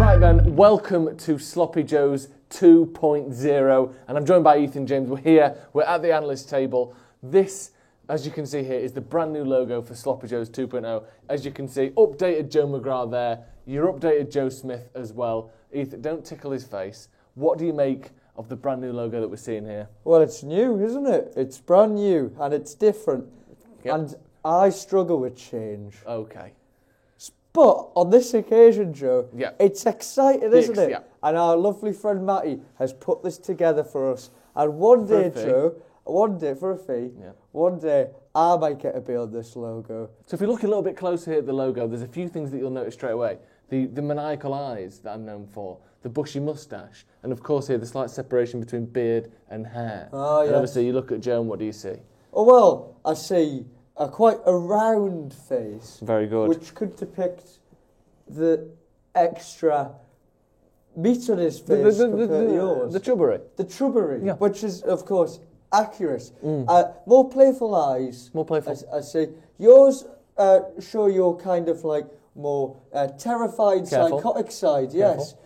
Right then, welcome to Sloppy Joe's 2.0, and I'm joined by Ethan James. We're here, we're at the analyst table. This, as you can see here, is the brand new logo for Sloppy Joe's 2.0. As you can see, updated Joe McGrath there, your updated Joe Smith as well. Ethan, don't tickle his face. What do you make of the brand new logo that we're seeing here? Well, it's new, isn't it? It's brand new and it's different. Yep. And I struggle with change. Okay. But on this occasion, Joe, Yep. it's exciting, isn't it? Yep. And our lovely friend Matty has put this together for us. And one day, Joe, for a fee, one day I might get to build this logo. So if we look a little bit closer here at the logo, there's a few things that you'll notice straight away. The maniacal eyes that I'm known for, the bushy moustache, and of course here the slight separation between beard and hair. Oh, And yes. obviously you look at Joe and what do you see? Oh, well, I see quite a round face. Very good. Which could depict the extra meat on his face compared to yours. The chubbery. The trubbery, Yeah. which is, of course, accurate. More playful eyes. More playful. I see. Yours show your kind of like more terrified, Careful. psychotic side, yes.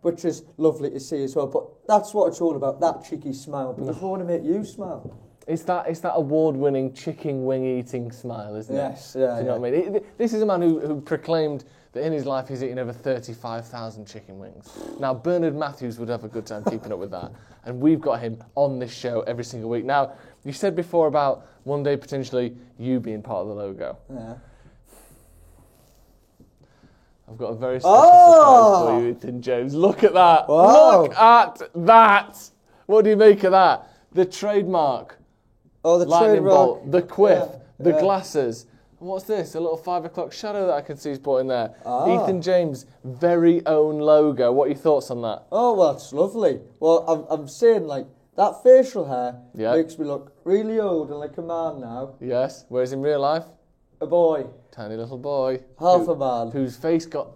Which is lovely to see as well. But that's what it's all about, that cheeky smile. Because we want to make you smile. It's that award-winning chicken wing-eating smile, isn't it? Yes, yeah. Do you know what I mean? This is a man who proclaimed that in his life he's eaten over 35,000 chicken wings. Now, Bernard Matthews would have a good time keeping up with that. And we've got him on this show every single week. Now, you said before about one day potentially you being part of the logo. Yeah. I've got a very special surprise for you, Ethan James. Look at that. Wow. Look at that. What do you make of that? The trademark. Oh, the Lightning trademark. bolt, the quiff, the yeah. glasses. What's this? A little 5 o'clock shadow that I can see is put in there. Ah. Ethan James' very own logo. What are your thoughts on that? Oh, well, it's lovely. Well, I'm saying, like, that facial hair makes me look really old and like a man now. Yes. Whereas in real life, A boy. tiny little boy. Half a man. Whose face got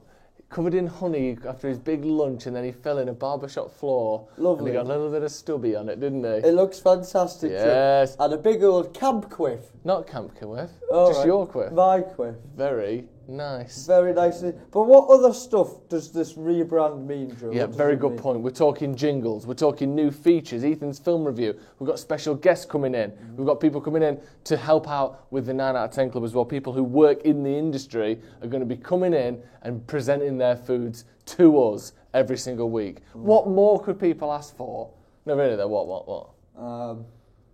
covered in honey after his big lunch and then he fell in a barbershop floor. Lovely. And he got a little bit of stubby on it, didn't he? It looks fantastic. Yes. Joe. And a big old camp quiff. Not Camp Quiff, All just right. your quiff. My quiff. Very nice. Very nice. But what other stuff does this rebrand mean, Joe? Yeah, What does very it good mean? point. We're talking jingles, we're talking new features, Ethan's film review. We've got special guests coming in. We've got people coming in to help out with the 9 out of 10 club as well. People who work in the industry are going to be coming in and presenting their foods to us every single week. What more could people ask for? No, really though, what?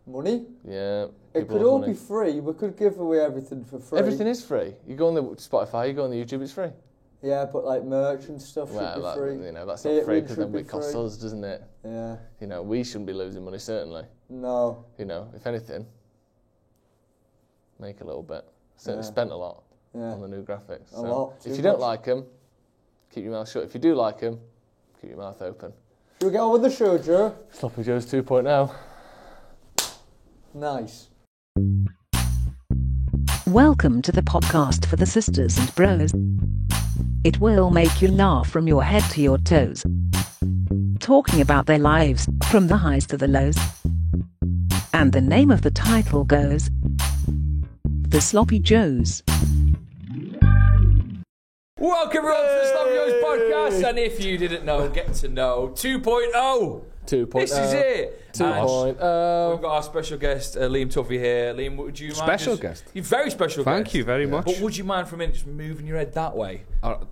Money? Yeah. It people could love all money. be free. We could give away everything for free. Everything is free. You go on the Spotify, you go on the YouTube, it's free. Yeah, but like merch and stuff Well, should be that, free. you know, that's not free because then should be it costs free. us, doesn't it? Yeah. You know, we shouldn't be losing money, certainly. No. You know, if anything, make a little bit. Certainly Yeah. spent a lot Yeah. on the new graphics. A So lot, if too you don't much. like them, keep your mouth shut. If you do like them, keep your mouth open. Should we get on with the show, Joe? Sloppy Joe's 2.0. Nice. Welcome to the podcast for the sisters and bros. It will make you laugh from your head to your toes. Talking about their lives, from the highs to the lows. And the name of the title goes The Sloppy Joes. Welcome everyone to the Sloppy Joes podcast, and if you didn't know, get to know 2.0. 2.0. This is it. 2.0. We've got our special guest, Liam Tuffy here. Liam, would you mind? Special guest? You're very special guest. Thank you very much. But would you mind for a minute just moving your head that way?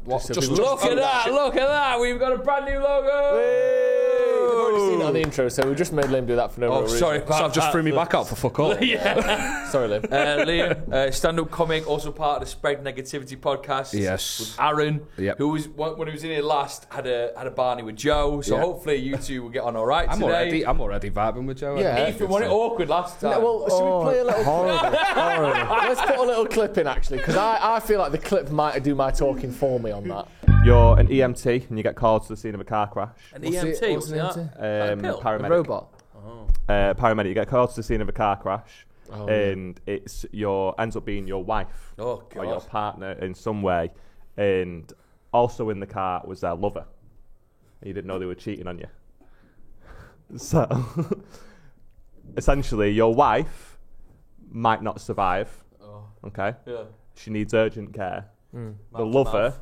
Just Look at that, look at that. We've got a brand new logo. We've already seen it on the intro, so we just made Liam do that for no Oh, reason. sorry. So I've just threw me back out for fuck all. Yeah. Sorry, Liam. Liam, stand-up comic, also part of the Spread Negativity podcast. Yes. With Aaron, Yep. who was when he was in here last had a Barney with Joe. So Yeah. hopefully you two will get on all right I'm today. already vibing with Joe. Yeah. Ethan won it awkward last time. Well, should we play a little Horrible. Let's put a little clip in, actually, because I feel like the clip might do my talking for me on that. You're an EMT and you get called to the scene of a car crash. An What's EMT, it- what's what's that? an Pill? Paramedic. A robot. Paramedic. You get called to the scene of a car crash, Oh, and it's ends up being your wife Oh, or your God. partner in some way, and also in the car was their lover. You didn't know they were cheating on you. So, essentially, your wife might not survive. Oh, Okay, yeah. she needs urgent care. The Mouth to lover mouth.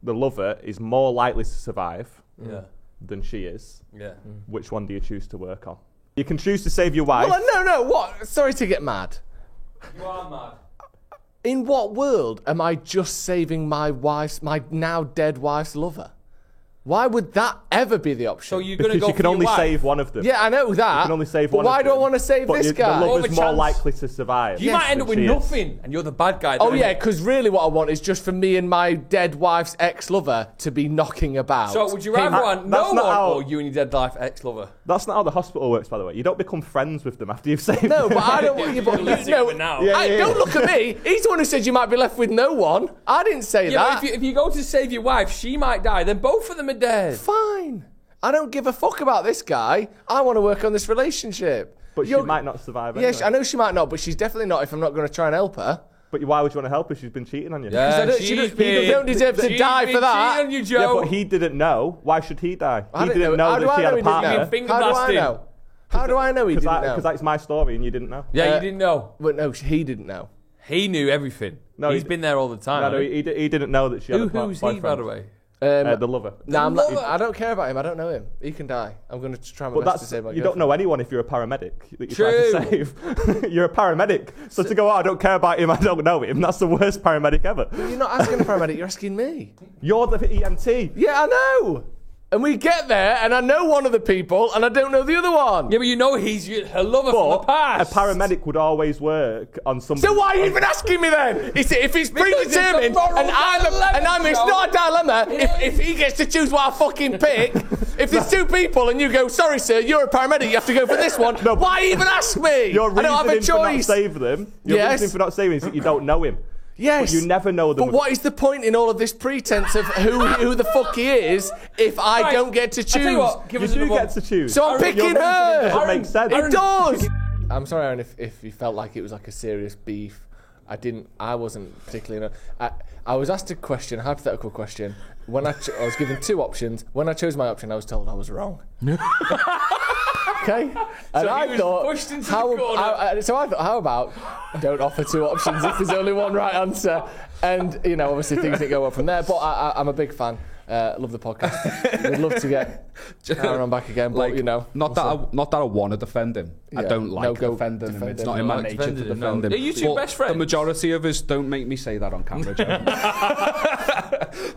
the lover is more likely to survive Yeah. than she is, Yeah. which one do you choose to work on? You can choose to save your wife. Well, no, what? Sorry to get mad. You are mad. In what world am I just saving my now dead wife's lover? Why would that ever be the option? So you're going to Because go you for can your only wife? save one of them. Yeah, I know that. You can only save but one why of do I them. want to save But this The guy? lover's Over more chance. likely to survive. You might end up with than she is. nothing, and you're the bad guy. Oh then. yeah, because really what I want is just for me and my dead wife's ex-lover to be knocking about. So would you rather want no that's one not how- or you and your dead life ex-lover? That's not how the hospital works, by the way. You don't become friends with them after you've saved No, them. but I don't want you. But Let's no, do it now. Yeah, Don't look at me. He's the one who said you might be left with no one. I didn't say Yeah, that. but if you go to save your wife, she might die. Then both of them are dead. Fine. I don't give a fuck about this guy. I want to work on this relationship. But she might not survive anyway. Yes, I know she might not, but she's definitely not if I'm not going to try and help her. But why would you want to help her? She's been cheating on you. I don't- she don't deserve to die for that. On you, Yeah, Joe. but he didn't know. Why should he die? I He don't didn't How know do that I she had know a he didn't partner. know? Finger How do I blasting. know? How do I know he didn't know? Because that's my story and you didn't know. Yeah, you didn't know. But no, he didn't know. He knew everything. No, He's he- been there all the time. No, hasn't he didn't know that she had a Who's boyfriend. he, by the way? The lover. No, lover. I don't care about him. I don't know him. He can die. I'm going to try my But best to that's save my you don't girlfriend. know anyone if you're a paramedic that you're True. trying to save. You're a paramedic, so to go, I don't care about him, I don't know him. That's the worst paramedic ever. You're not asking a paramedic. You're asking me. You're the EMT. Yeah, I know. And we get there, and I know one of the people, and I don't know the other one. Yeah, but you know he's her lover from the But past. a paramedic would always work on somebody. So why are you even asking me then? If it's Because it's a predetermined, moral and dilemma, it's Joe. not a dilemma. If he gets to choose what I fucking pick, if there's two people and you go, sorry sir, you're a paramedic, you have to go for this one. Why even ask me? Your I don't have a reasoning for not choice. saving them. Your Yes. reasoning for not saving is that you don't know him. Yes. But you never know them. But what is the point in all of this pretense of who the fuck he is if I Right. don't get to I tell choose? you what, give You us do another get to choose. So I'm Your picking reasoning her. doesn't make sense. It does. I'm sorry, Aaron, if you felt like it was like a serious beef. I wasn't particularly. I was asked a question, a hypothetical question. When I was given two options. When I chose my option, I was told I was wrong. Okay, and So I he was thought, pushed into the corner. I thought, how about don't offer two options if there's only one right answer? And obviously things didn't go well from there. But I'm a big fan. Love the podcast. Would love to get Aaron on back again, but not that I want to defend him. I Yeah. don't No, like go defending him. defend It's him. not in No, my like nature to defending him, defend no. him. Are you two But best friends? The majority of us, don't make me say that on camera, Joe.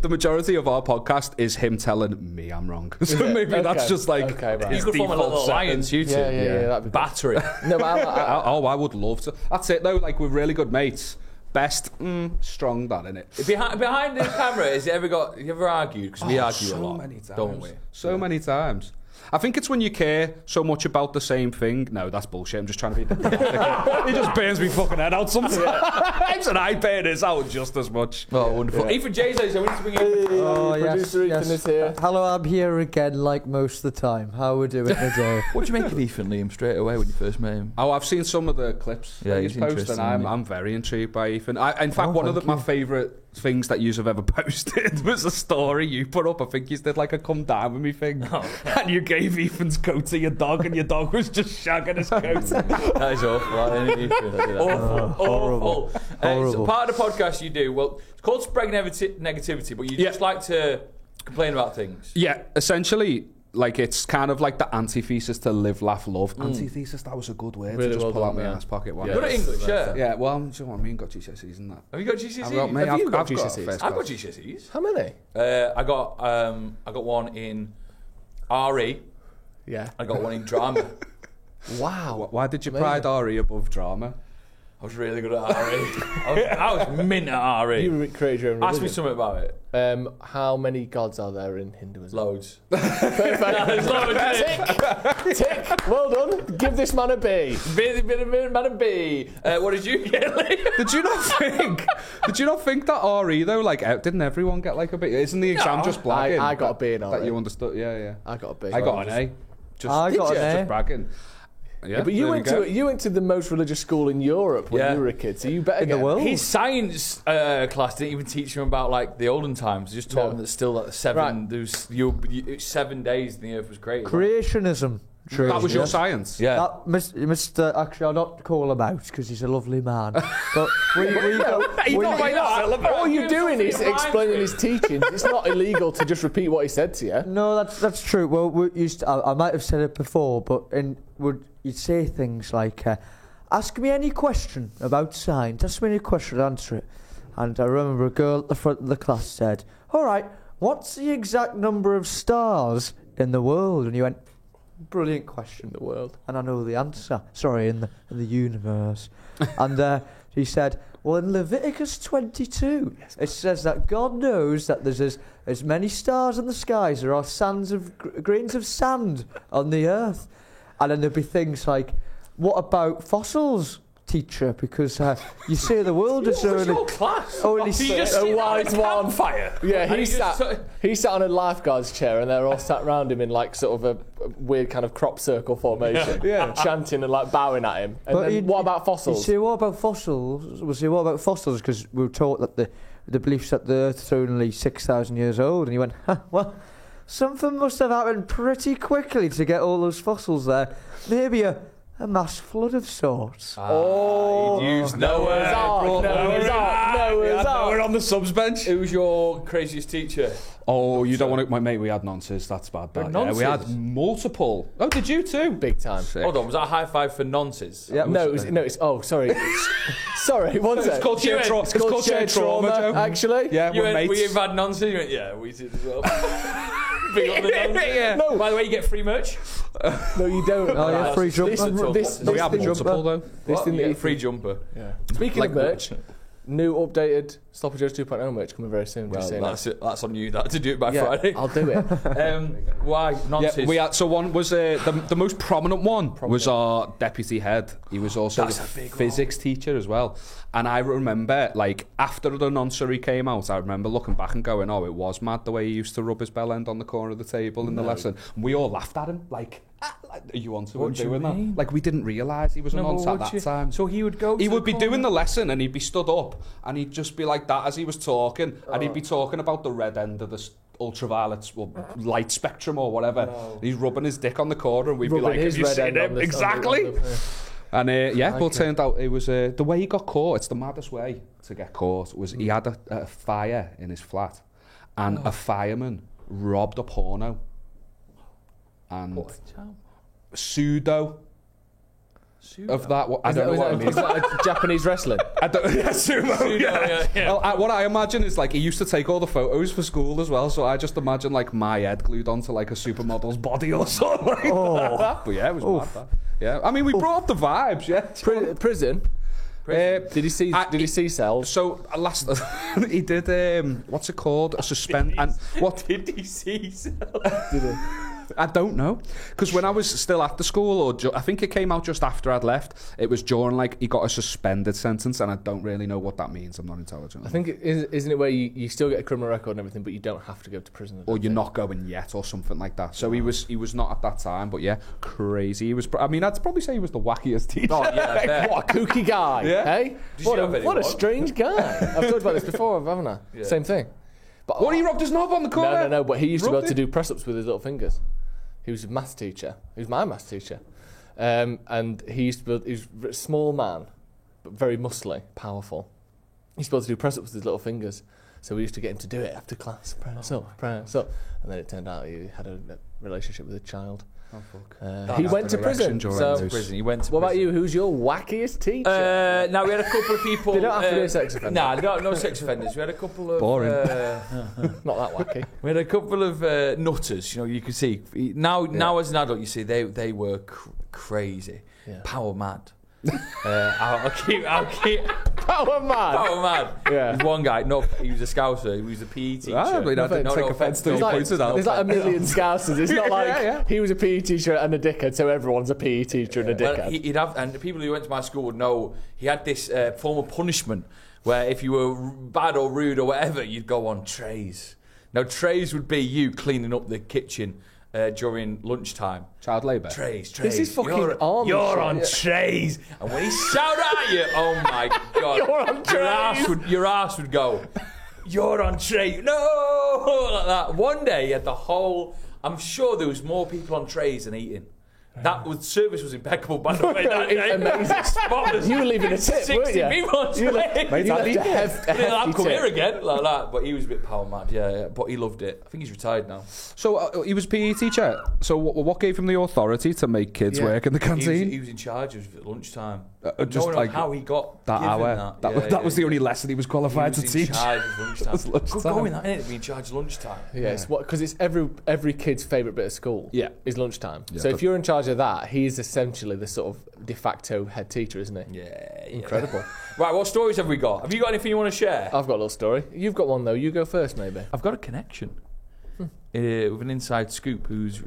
The majority of our podcast is him telling me I'm wrong. So maybe that's Okay. just like Okay, right. You his could form a default little setting. alliance, you two. Yeah, that'd be good. Battery. No, but I would love to. That's it though. Like we're really good mates. Best, strong that in it. Behind the camera, have you ever argued? Because we argue a so lot, many times, don't we? So many times. I think it's when you care so much about the same thing. No, that's bullshit. I'm just trying to be diplomatic. He just burns me fucking head out sometimes, and I burn his out just as much. Oh, wonderful. Ethan J's, I want to bring in. Oh, Producer Ethan is here. Hello, I'm here again, like most of the time. How we doing today? What do you make of Ethan, Liam, straight away when you first met him? Oh, I've seen some of the clips Yeah, that he's he's posted, interesting, and isn't he? I'm very intrigued by Ethan. In fact, one of my favourite things that you have ever posted was a story you put up. I think you did like a come down with me thing, and you gave Ethan's coat to your dog, and your dog was just shagging his coat. That is awful, isn't it, Ethan? I did that. Awful. So Horrible. part of the podcast you do, well, it's called Spread Negativity, but you just like to complain about things. Yeah, essentially, like it's kind of like the antithesis to live, laugh, love. Antithesis, that was a good word Really to just well pull out done, my yeah. ass pocket one. Yeah. Good at English, yeah. Yeah, well, do you know what I mean? Got GCSEs and that. Have you got GCSEs? I've got, mate, Have you I've got got GCSEs? first I've got class. GCSEs. How many? I got one in RE. Yeah. I got one in drama. Wow. Why did you Amazing. pride RE above drama? I was really good at RE. I was mint at RE. You created your own Ask me religion. something about it. How many gods are there in Hinduism? Loads. Perfect. Tick. Well done. Give this man a B. Madam B. What did you get, Liam? Did you not think? Did you not think that RE though? Like, didn't everyone get like a B? Isn't the exam just blagging? I got a B in that RE. you understood. Yeah. I got a B. I got an A. Just, I got an A. Just bragging. Yeah, But you went to the most religious school in Europe when Yeah. you were a kid, so you better In the get world? His science class didn't even teach him about like the olden times. They just taught him that still like Right. there was 7 days the earth was created. Creationism. True. That was your science? Yeah. That, Mr. Actually, I'll not call him out because he's a lovely man. But All you're doing is explaining his teachings. It's not illegal to just repeat what he said to you. No, that's true. Well, I might have said it before, but you'd say things like, ask me any question about science. Ask me any question, answer it. And I remember a girl at the front of the class said, all right, what's the exact number of stars in the world? And you went, brilliant question. In the world. And I know the answer. Sorry, in the universe. And he said, well, in Leviticus 22, it says that God knows that there's as many stars in the sky as there are grains of sand on the earth. And then there'd be things like, what about fossils, teacher? Because you say the world is only... Only a wise one. Fire. Yeah, he sat on a lifeguard's chair and they're all sat around him in like sort of a weird kind of crop circle formation, chanting and like bowing at him. And then, what about fossils? You say, what about fossils? We'll say, what about fossils? Because we were taught that the beliefs that the Earth's only 6,000 years old. And he went, well, something must have happened pretty quickly to get all those fossils there. Maybe a mass flood of sorts. He'd used Noah's Ark. We're on the subs bench. Who was your craziest teacher? Oh, you don't want to... Mate, we had nonces. That's bad. Yeah, we had multiple. Oh, did you too? Big time. Sick. Hold on, was that a high five for nonces? Yeah, it's oh, sorry. Sorry, one sec. It's called shared trauma, Joe. Actually? Yeah, we're mates. We've had nonces. You went, yeah, we did as well. Big on the nonces. Yeah. No. By the way, you get free merch. No, you don't. Oh, yeah, free jumper. We have multiple, though. This thing that free jumper. Yeah. Speaking of merch, new updated Sloppy Joe's 2.0 merch coming very soon. Well, that's on you to do it by Friday. I'll do it. Why nonsense? Yeah, so one was the most prominent one was our deputy head. He was also the physics teacher as well. And I remember, like, after the nonsense came out, I remember looking back and going, oh, it was mad the way he used to rub his bell end on the corner of the table in the lesson. And we all laughed at him, like, are you on to him doing that? Like, we didn't realise he was an nonce at that time. So he would go He would be doing the lesson and he'd be stood up and he'd just be like that as he was talking. And he'd be talking about the red end of the ultraviolet light spectrum or whatever. No. He's rubbing his dick on the corner and we'd be like, have you seen him? Exactly. And well, it turned out it was the way he got caught. It's the maddest way to get caught. Was he had a fire in his flat, and a fireman robbed a porno, and pseudo of that. I don't know what it means. Is that Japanese wrestling? I don't. Sumo. Yeah. Well, what I imagine is like he used to take all the photos for school as well. So I just imagine like my head glued onto like a supermodel's body or something like that. But yeah, it was mad. That. Yeah, I mean, we brought up the vibes, yeah. Prison? Did he see cells? So last he did what's it called? A suspend and what did he see cells? Did he? I don't know, because when I was still at the school, or I think it came out just after I'd left. It was during like he got a suspended sentence, and I don't really know what that means. I'm not intelligent. I think isn't it where you still get a criminal record and everything, but you don't have to go to prison, or you're not going yet, or something like that. So he was not at that time, but yeah, crazy. He was. I mean, I'd probably say he was the wackiest teacher. Oh yeah, what a kooky guy. Yeah. Hey, what a strange guy. I've talked about this before, haven't I? Yeah. Same thing. But what, he rubbed his knob on the corner? No. But he used to be able to do press ups with his little fingers. He was a maths teacher. He was my maths teacher. And he used to he was a small man, but very muscly, powerful. He used to be able to do press-ups with his little fingers. So we used to get him to do it after class. Press up. And then it turned out he had a relationship with a child. Oh, fuck. He went to prison. He went to what about you? Who's your wackiest teacher? Now, we had a couple of people... They don't have to be a sex offender. No sex offenders. We had a couple of... Boring. Not that wacky. We had a couple of nutters, you can see. Now as an adult, you see, they were crazy. Yeah. Power mad. I'll keep Power mad. Yeah. There's one guy. No, he was a Scouser. He was a PE teacher. I didn't take offence to his pointed out. There's like a million Scousers. It's not like he was a PE teacher and a dickhead, so everyone's a PE teacher and a dickhead. Well, he'd have, and the people who went to my school would know he had this form of punishment where if you were bad or rude or whatever, you'd go on trays. Now trays would be you cleaning up the kitchen. During lunchtime. Child labour. Trays. This is fucking army. You're on trays. And when he shouted at you, oh my God. You're on trays. Your ass would go, you're on trays. No! Like that. One day he had the whole... I'm sure there was more people on trays than eating. That was service was impeccable, by the way. That day. Amazing. Spotless. You were leaving a tip, weren't 60 you? people on You left train. a hefty I'll come tip. here again, like that. But he was a bit power mad, yeah. But he loved it. I think he's retired now. So he was PE teacher. So what gave him the authority to make kids Yeah. work in the canteen? He was in charge of at lunchtime. Just no one knows like how he got that given hour. That. That was the only lesson he was qualified he to was teach. in charge of lunchtime. That's lunchtime. Good going, that, isn't it? Be in charge of lunchtime. Yeah, because it's every kid's favourite bit of school. Yeah. Is lunchtime. Yeah, So but- if you're in charge of that, he's essentially the sort of de facto head teacher, isn't he? Yeah. Incredible. Right, what stories have we got? Have you got anything you want to share? I've got a little story. You've got one though. You go first, maybe. I've got a connection with an inside scoop who's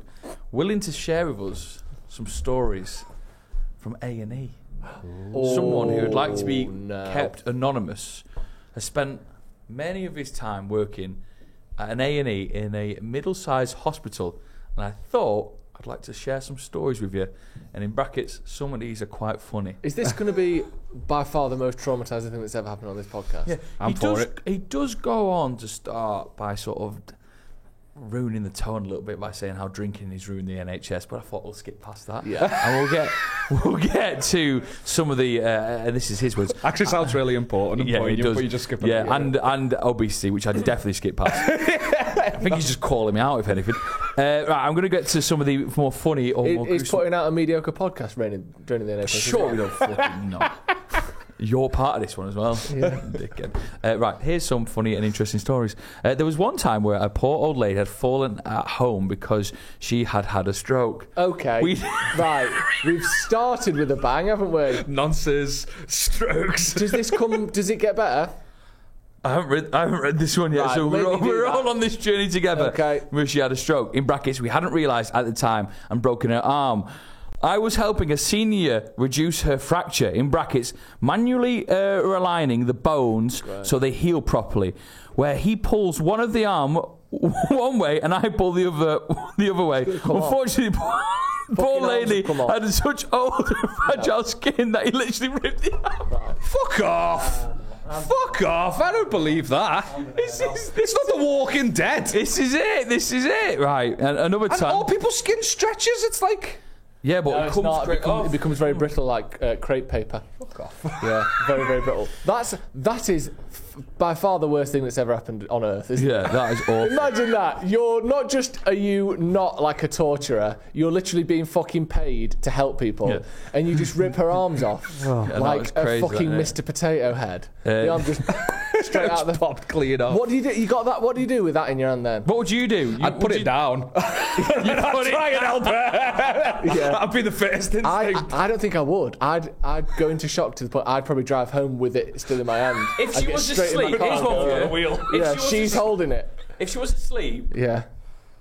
willing to share with us some stories from A&E. Someone who would like to be kept anonymous has spent many of his time working at an A&E in a middle-sized hospital, and I thought I'd like to share some stories with you. And in brackets, some of these are quite funny. Is this going to be by far the most traumatising thing that's ever happened on this podcast? Yeah, I'm for it. He does go on to start by sort of ruining the tone a little bit by saying how drinking has ruined the NHS, but I thought we'll skip past that. Yeah. And we'll get to some of the and this is his words. Actually sounds really important and Yeah, poignant, it does. but you just skip it. Yeah, and obesity, which I definitely skip past. I think he's just calling me out, if anything. Right, I'm going to get to some of the more funny or more Is gruesome. putting out a mediocre podcast draining the NHS? Sure, we don't fucking know. You're part of this one as well. Yeah. Dickhead. Right, here's some funny and interesting stories. There was one time where a poor old lady had fallen at home because she had had a stroke. Okay. Right. We've started with a bang, haven't we? Nonsense, strokes. Does it get better? I haven't read this one yet, Right, so maybe do we're that. all on this journey together. Okay. Where she had a stroke. In brackets, we hadn't realised at the time and broken her arm. I was helping a senior reduce her fracture, in brackets, manually realigning the bones so they heal properly, where he pulls one of the arm one way and I pull the other way. Unfortunately, poor lady come on. had such old and fragile skin that he literally ripped the arm. Fuck off. Fuck off. I don't believe that. It's not The Walking Dead. This is it. Right, and another And time. all people's skin stretches. It's like... Yeah, but No, it it's comes not. straight off. It becomes very brittle, like crepe paper. Fuck off. Yeah, very, very brittle. That is by far the worst thing that's ever happened on Earth, isn't it? Yeah, that is awful. Imagine that. Are you not like a torturer? You're literally being fucking paid to help people, Yeah. and you just rip her arms off that was like a crazy, fucking that, yeah. Mr. Potato Head. The arm just straight out the. Popped clean off. What do you do? You got that? What do you do with that in your hand then? What would you do? I'd put it down. I'd try and help her. Yeah. That'd be the first instinct. I don't think I would. I'd go into shock to the point I'd probably drive home with it still in my hand. If I'd she get was straight in my asleep, car here's and one go, for you. wheel. If Yeah, she was she's as- holding it. If she was asleep Yeah.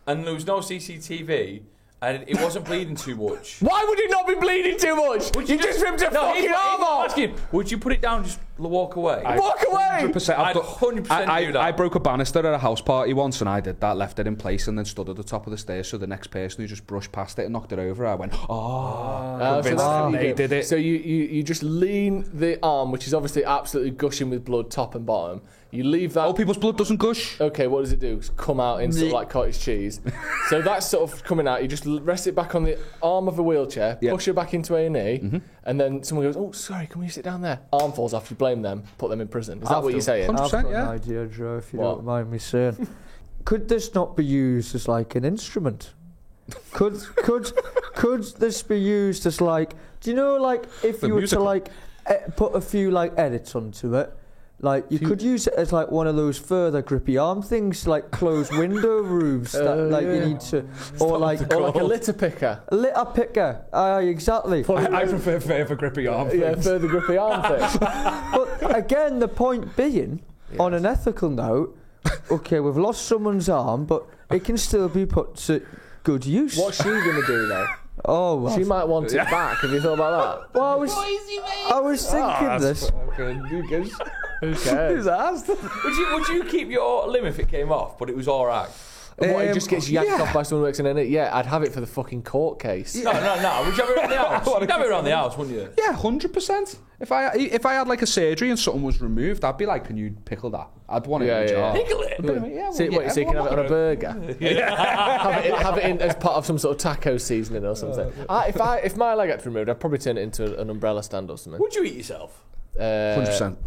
and there was no CCTV and it wasn't bleeding too much, Why would it not be bleeding too much? You just ripped her fucking arm off. asking, would you put it down and just walk away? Walk away. 100%. I'd 100% do that. I broke a banister at a house party once and I did that, left it in place and then stood at the top of the stairs so the next person who just brushed past it and knocked it over, I went, So convinced that's that what you they do. did it. So you just lean the arm, which is obviously absolutely gushing with blood, top and bottom. You leave that. Oh, people's blood doesn't gush. Okay, what does it do? It's come out in sort of like cottage cheese. So that's sort of coming out. You just rest it back on the arm of a wheelchair, Yep. push her back into A&E, and then someone goes, "Oh, sorry, can we sit down there?" Arm falls off. You blame them, put them in prison. Is that what you're saying? 100%, I've got yeah. an idea, Joe, if you What? don't mind me saying. Could this not be used as like an instrument? Could this be used as like, do you know, like if The you were musical. to like put a few like edits onto it, like you could use it as like one of those further grippy arm things, like closed window roofs that like you need to, or like Or like a litter picker. a litter picker. Aye, exactly. I prefer further grippy arm Yeah, things. further grippy arm thing. But again, the point being, on an ethical note, okay, we've lost someone's arm, but it can still be put to good use. What's she going to do though? Oh, well, She might want it back. Have you thought about that? well, I was thinking this. Who cares? Would you keep your limb if it came off, but it was all right? What, it just gets yanked off by someone who works in it? Yeah, I'd have it for the fucking court case. No. Would you have it around the house? You'd have it around the house, wouldn't you? Yeah, 100%. If I had like a surgery and something was removed, I'd be like, can you pickle that? I'd want it in a jar. Pickle it? So you can have it on a burger? have it in as part of some sort of taco seasoning or something. If my leg had removed, I'd probably turn it into an umbrella stand or something. Would you eat yourself? 100%.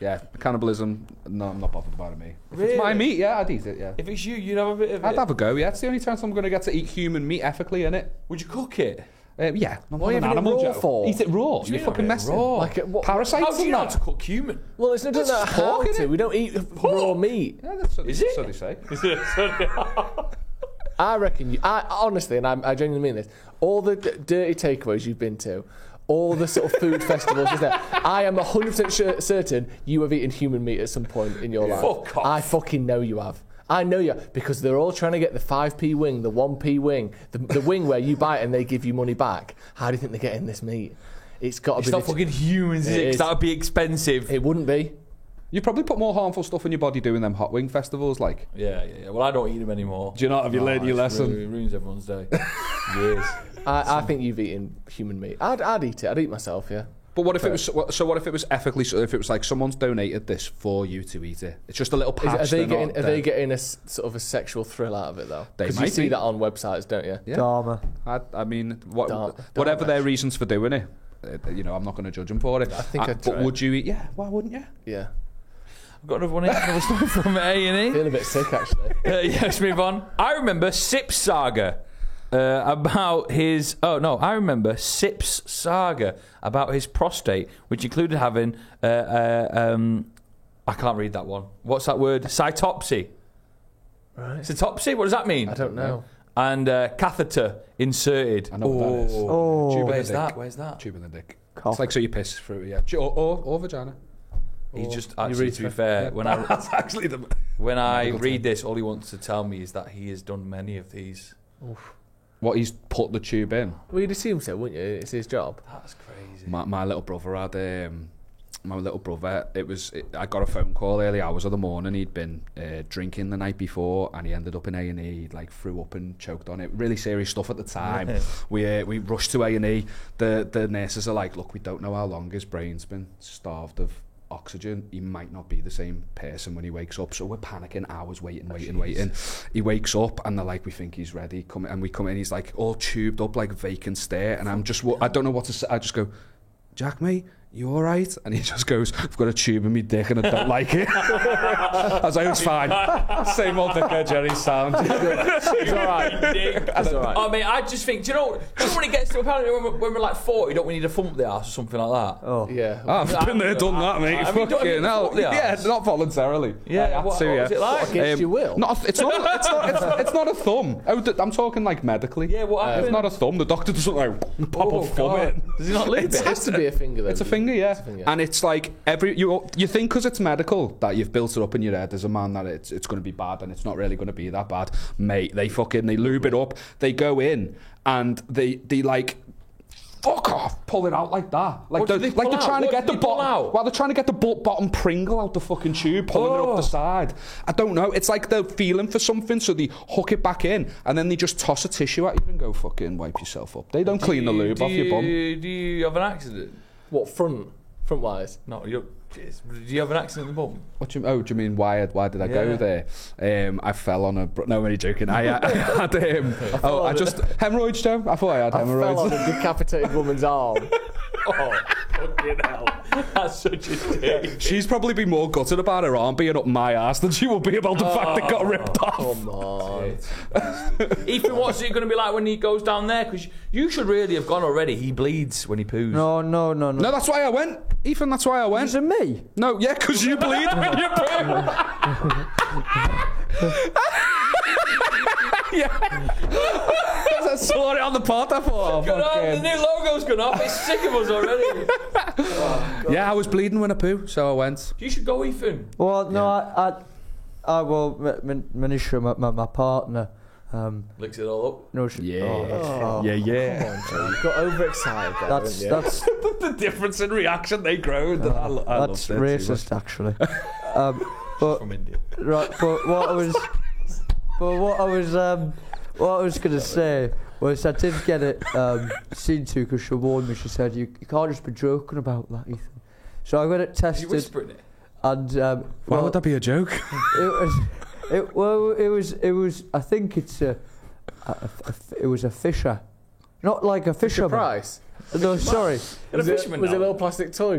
Yeah, cannibalism, no, I'm not bothered about it, me. If it's my meat, yeah, I'd eat it, yeah. If it's you, you'd have a bit of it? I'd have a go, yeah. It's the only chance I'm going to get to eat human meat ethically, innit? Would you cook it? Yeah. I'm What are you an having animal, it raw Joe. for? Eat it raw. You're fucking messing. raw? Like Parasites How do you and know how that. to cook human? Well, it's not doing that how pork, to. innit? We don't eat raw meat. Yeah, that's what Is they, it? so they say. I reckon honestly, and I genuinely mean this, all the dirty takeaways you've been to, all the sort of food festivals, I am 100% certain you have eaten human meat at some point in your life. Fuck off. I fucking know you have. I know you have, because they're all trying to get the 5p wing, the 1p wing, the wing where you buy it and they give you money back. How do you think they're getting this meat? It's got to be. It's not fucking humans, is it? 'Cause that would be expensive. It wouldn't be. You probably put more harmful stuff in your body doing them hot wing festivals, like. Yeah. Well, I don't eat them anymore. Do you not? Have you learned your lesson? It ruins everyone's day. Years. I think you've eaten human meat. I'd eat it. I'd eat myself, yeah. But what if it was? So what if it was ethically? So if it was like someone's donated this for you to eat it, it's just a little patch. Are they getting a sort of a sexual thrill out of it though? They Because might you see be. that on websites, don't you? Yeah. Dharma. I mean, whatever Dharma. their reasons for doing it, I'm not going to judge them for it. I think I'd try But it. would you eat? Yeah. Why wouldn't you? Yeah. I've got another one here. Another story from A&E. Feeling a bit sick actually. Let's move on. I remember Sips saga about his. Oh no, I remember Sips saga about his prostate, which included having. I can't read that one. What's that word? Cytopsy. Right. Cytopsy. What does that mean? I don't know. And catheter inserted. I know what that is. Oh. Tube in Where's the dick. that? Where's that? Tube in the dick. Cough. It's like so you piss through it, yeah. Or vagina. He just You actually, read to be through. fair, when I That's actually the. when I Medical read term. this, all he wants to tell me is that he has done many of these. What he's put the tube in. Well, you'd assume so, wouldn't you? It's his job. That's crazy. My little brother had my little brother. I got a phone call early hours of the morning. He'd been drinking the night before, and he ended up in A&E. He like threw up and choked on it. Really serious stuff at the time. We rushed to A&E. The nurses are like, look, we don't know how long his brain's been starved of oxygen. He might not be the same person when he wakes up, so we're panicking, hours waiting. He wakes up and they're like, we think he's ready. We come in, he's like all tubed up, like vacant stare, and I don't know what to say. I just go, Jack, mate, you all right? And he just goes, I've got a tube in my dick and I don't like it. I was like, it's fine. Same old dickhead, Jerry, sound. It's all right. It's all right. I mean, I just think, do you know when it gets to apparently when we're like 40, don't we need to thump the arse or something like that? Oh. Yeah. I've been there, done that, mate. I mean, don't- I mean, Fucking hell. fuck the Yeah, arse. not voluntarily. Yeah, what was it like? Against your will? It's not a thumb. I'm talking like medically. Yeah, what happened? It's not a thumb. The doctor doesn't like pop a thumb in. Does he not leave It it? has to be a finger then. It's a finger, yeah. It's a finger. And it's like you think because it's medical that you've built it up in your head as a man that it's going to be bad, and it's not really going to be that bad, mate. They lube it up. They go in and they like. Fuck off! Pull it out like that, What do they pull they're trying out? to get What do the they pull bottom. out? While they're trying to get the bottom Pringle out the fucking tube, pulling it up the side. I don't know. It's like they're feeling for something, so they hook it back in, and then they just toss a tissue at you and go, "Fucking wipe yourself up." They don't clean the lube off your bum. Do you have an accident? What, front wise? No, do you have an accident in the bum? Do you mean why did I go there? I fell on a. No, I'm only joking. I had hemorrhoids, Joe. I thought I had I fell on hemorrhoids. a decapitated woman's arm. Oh, fucking hell. That's such a thing. She's probably been more gutted about her arm being up my ass than she will be about the fact it got ripped off. Come on. Ethan, what's it going to be like when he goes down there? Because you should really have gone already. He bleeds when he poos. No. No, that's why I went, Ethan. That's why I went. Is it me? No, yeah, because you bleed when you poo. Yeah. I saw it on the pod. I thought, Good on, the new logo's gone off. It's sick of us already. yeah, I was bleeding when I poo, so I went. You should go, Ethan. Well, no, I will. Manisha, my partner. Licks it all up. No, she. Yeah. Oh, that's far. Yeah. You got overexcited there, That's didn't you? that's The difference in reaction they grow. that's racist, actually. But From India. right, but what I was. But what I was going to say was I did get it seen to because she warned me. She said you can't just be joking about that, Ethan. So I got it tested. Did you whisper in it? And Why would that be a joke? it was. I think it was a Fisher, not like a fisherman. Price. No, sorry. Was it a little plastic toy?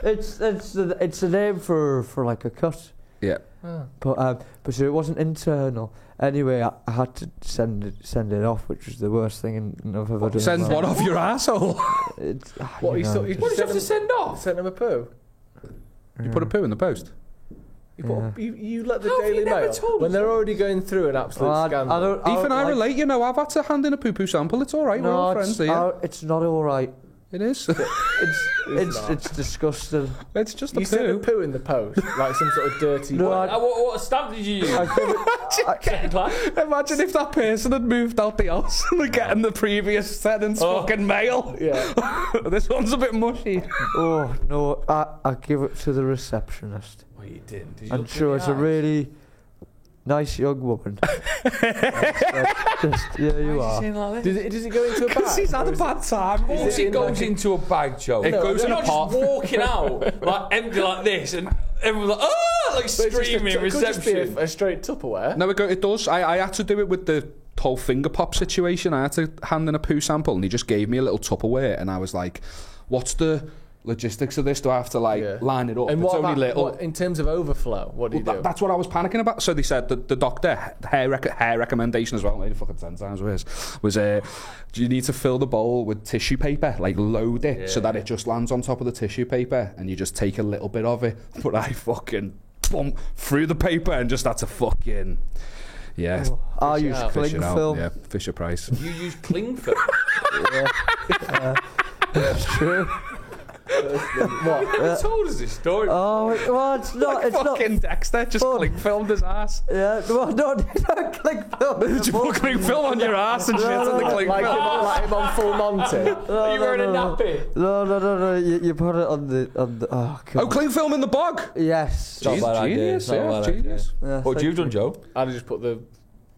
It's a name for like a cut. Yeah. But so it wasn't internal. Anyway, I had to send it off, which was the worst thing I've ever done. Send what off your asshole? What you What did you have to send off? Send him a poo. You put a poo in the post. You let the How have you Daily never Mail told when us? they're already going through an absolute scandal. Ethan, I relate. You know, I've had to hand in a poo sample. It's all right. We're all friends here. It's not all right. It is. It's disgusting. It's just a You sent a poo. poo in the post, like some sort of dirty. No, What stamp did you use? Second class? Imagine if that person had moved out the house and they're getting the previous sentence fucking mail. Yeah. This one's a bit mushy. Oh no, I give it to the receptionist. Well, you didn't. Did you I'm look sure in it's the a eyes? really nice young woman. Just yeah, you are. Does it go into a bag? Because he's had a bad time. Of course it goes into a bag, Joe. It goes in You're a not pot. just walking out like empty like this, and everyone's like, oh, like screaming It could just be reception. a straight Tupperware. No, it does. I had to do it with the whole finger pop situation. I had to hand in a poo sample and he just gave me a little Tupperware and I was like, what's the logistics of this? Do I have to line it up? And It's what only about, little. what, in terms of overflow, what do you do? That's what I was panicking about. So they said that the doctor, hair recommendation as well, made it fucking 10 times worse, was you need to fill the bowl with tissue paper, like load it so that it just lands on top of the tissue paper and you just take a little bit of it. But I fucking bump through the paper and just had to fucking... Yeah. I use Fish cling it out. film. Yeah, Fisher Price. You use cling film. It's true. What? Never told us this story. Oh, well, it's not. It's not. Fucking Dexter just fun. cling filmed his ass. Yeah, well, no, not cling film. Did you put cling film on your ass and shit on the cling Like film? him on Full Monty. Are you wearing a nappy? No. You put it on the. Oh, God. Oh, cling film in the bog. Yes. Not a bad idea. Genius, Not a yeah, bad idea. genius. Yeah, What you've done, Joe? I'd have just put the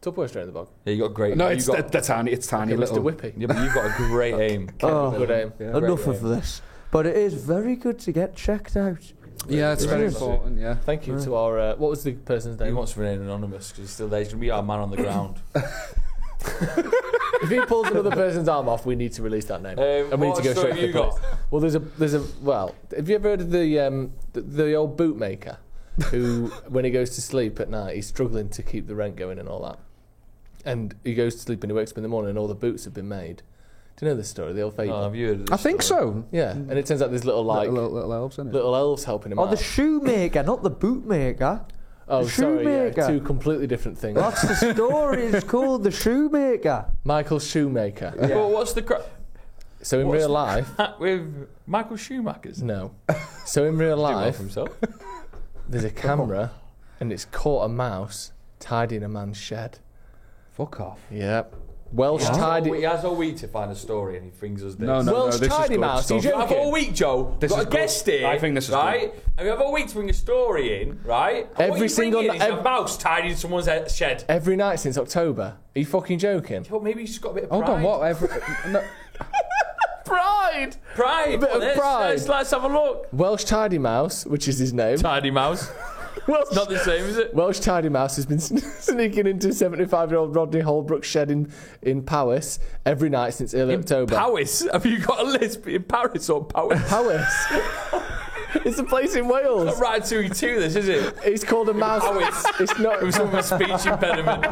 Tupperware straight in the bog. Yeah, you got great. No, you it's got, the tiny, it's tiny Okay, little. Mr. Whippy. yeah, but you've got a great aim. Oh, Good aim. enough of this. But it is very good to get checked out. Yeah, it's very Yes. important. Yeah. Thank you to our. What was the person's He name? wants to remain anonymous because he's still there. He's going to be our man on the ground. If he pulls another person's arm off, we need to release that name, and we need to go straight to the police. Well, there's a. Well, have you ever heard of the old bootmaker, who when he goes to sleep at night, he's struggling to keep the rent going and all that, and he goes to sleep and he wakes up in the morning and all the boots have been made. Do you know this story? The old fable. Oh, have you heard of this I think story? so. Yeah, and it turns out there's little Little elves in it. little elves helping him Oh, out. the shoemaker, not the bootmaker. Oh, the sorry, yeah, shoemaker. two completely different things. That's the story. It's called the shoemaker. Michael Shoemaker. Well, what's the So in real life, with Michael Schumacher's? no. So in real Do well life, for himself. there's a camera, and it's caught a mouse tidying a man's shed. Fuck off. Yep. Welsh tidy. He has all week to find a story, and he brings us this. No, Welsh this is tidy good mouse. stuff. You You have joking? all week, Joe. This Got is a guest good. here. I think this is right. And you have all week to bring a story in, right? And Every what you single bring in is ni- a mouse tidying someone's shed. Every night since October. Are you fucking joking? Well, maybe he's just got a bit of Hold pride. on, what? No. Pride. Pride. A bit of pride. Let's have a look. Welsh tidy mouse, which is his name. Tidy mouse. Welsh, Not the same, is it? Welsh tidy mouse has been sneaking into 75-year-old Rodney Holbrook's shed in Powys every night since early October. Powys. Have you got a list in Paris or Powys? Powys. It's a place in Wales. Not right to this, is it? It's called a mouse. Powys. It's not. With someone with a speech impediment.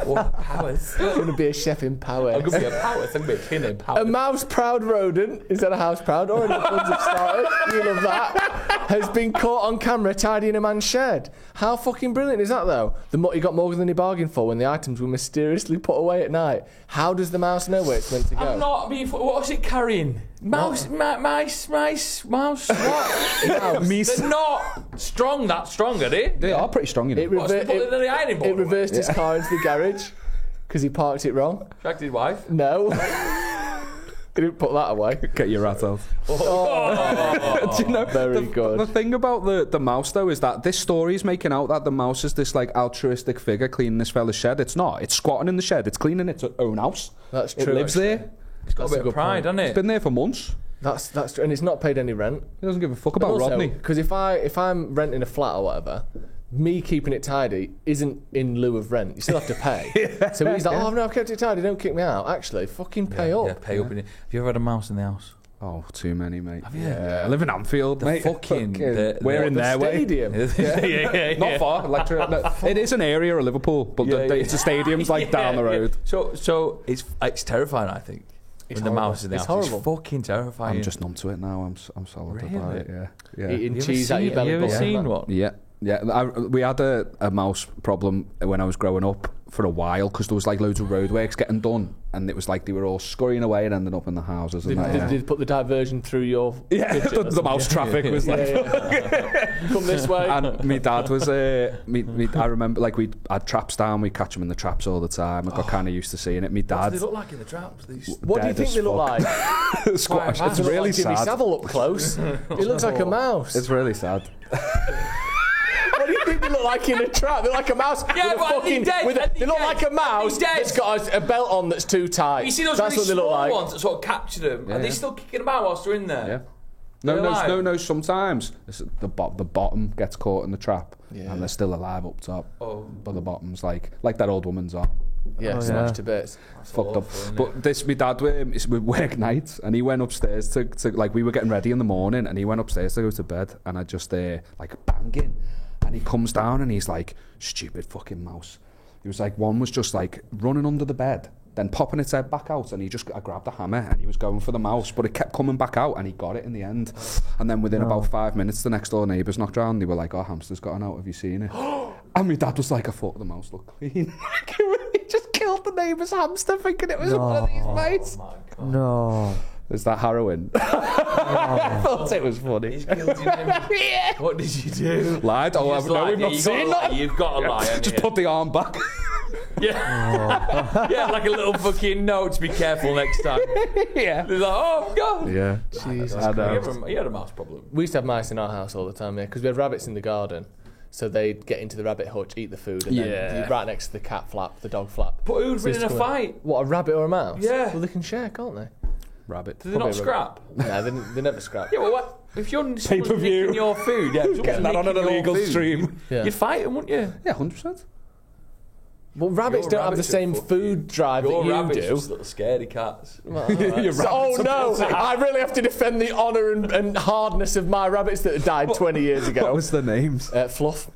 What? Powys? I'm going to be a chef in Powys. I'm going to be a Powys. I'm going to be a king in A Powys. mouse proud rodent, instead of house proud, or enough ones have started, you love that, has been caught on camera tidying a man's shed. How fucking brilliant is that though? He got more than he bargained for when the items were mysteriously put away at night. How does the mouse know where it's meant to go? I'm not being... What's it carrying? Mouse, mice, mouse, what? They're not that strong, are they? They are pretty strong, you know. It, What's rever- the bullet in the ironing board? it reversed his car into the garage because he parked it wrong. Attracted wife. No. didn't put that away. Get your rat out. Oh, Do you know, very good. The thing about the mouse, though, is that this story is making out that the mouse is this like altruistic figure cleaning this fella's shed. It's not. It's squatting in the shed. It's cleaning its own house. That's It true. lives there. It's got That's a a bit good of pride, point. hasn't It's it? been there for months. That's true, and it's not paid any rent. He doesn't give a fuck about Rodney. Because if I'm renting a flat or whatever, me keeping it tidy isn't in lieu of rent. You still have to pay. So he's like, oh no, I've kept it tidy. Don't kick me out. Actually, fucking pay up. Yeah, pay up. Have you ever had a mouse in the house? Oh, too many, mate. Have you? Yeah, I live in Anfield, mate. We're We're in the their way. stadium. yeah. Not far. Like, it is an area of Liverpool, but it's a stadium's like down the road. So it's terrifying, I think. It's When the horrible. mouse is in the It's house. horrible. It's fucking terrifying. I'm just numb to it now. I'm solid about it. Yeah. Eating You ever cheese out your belly Have you ever button. seen one? Yeah. We had a mouse problem when I was growing up for a while because there was like loads of roadworks getting done, and it was like they were all scurrying away and ending up in the houses. And Did they put the diversion through your kitchen or the mouse traffic was like. come this way? And my dad was I remember like we had traps down, we catch them in the traps all the time. I got kind of used to seeing it. My What do dad, they look like in the traps? These What do you dead think as they look fuck. like? Scottish. They It's look really like Jimmy sad. Savile up close. He looks like a mouse. It's really sad. What do you think they look like in a trap? They're like a mouse. Yeah, with a but are they fucking, dead? with Are a, they they look dead? like a mouse Are they dead? that's got a belt on that's too tight. You see those That's really what they look small like. ones that sort of capture them? Are they still kicking them out whilst they're in there? Yeah. They're alive? No. Sometimes the bottom gets caught in the trap, Yeah. and they're still alive up top. Oh. But the bottom's like that old woman's arm. Yeah, Oh, smashed yeah. to bits. Fucked up. awful, isn't But this, my dad, we work nights, and he went upstairs to like we were getting ready in the morning, and he went upstairs to go to bed, and I just like banging, and he comes down and he's like, stupid fucking mouse. He was like, one was just like running under the bed, then popping its head back out, and I grabbed a hammer and he was going for the mouse, but it kept coming back out, and he got it in the end. And then within about 5 minutes, the next door neighbours knocked round. They were like, "Oh, hamster's gotten out. Have you seen it?" And my dad was like, "I thought the mouse looked clean." He just killed the neighbour's hamster, thinking it was one of these mates. No. Is that harrowing? I thought it was funny. He's guilty him. What did you do? Lied? Oh, Just no, lied. we've Yeah, not you've seen got to that. lie. You've got to lie. haven't Just you? put the arm back. Yeah. Yeah, like a little fucking note to be careful next time. Yeah. They're like, oh, God. Yeah. Jesus I know. Christ. You had a mouse problem. We used to have mice in our house all the time, yeah, because we had rabbits in the garden. So they'd get into the rabbit hutch, eat the food, and Yeah. then right next to the cat flap, the dog flap. But who'd win in a Come in. fight? What, a rabbit or a mouse? Yeah. Well, they can share, can't they? Rabbit. Do they not Probably a scrap? No, they never scrap. Yeah, well, what? If you're Pay-per-view. nicking your food, yeah, Getting that on an illegal stream. Yeah. You'd fight them, wouldn't you? Yeah, 100%. Well, rabbits Your don't have the rabbits are same fucking- food drive Your that you rabbits do. just little scaredy cats. Well, all right. Oh no! I really have to defend the honour and hardness of my rabbits that died 20 years ago. What was the names? Fluff.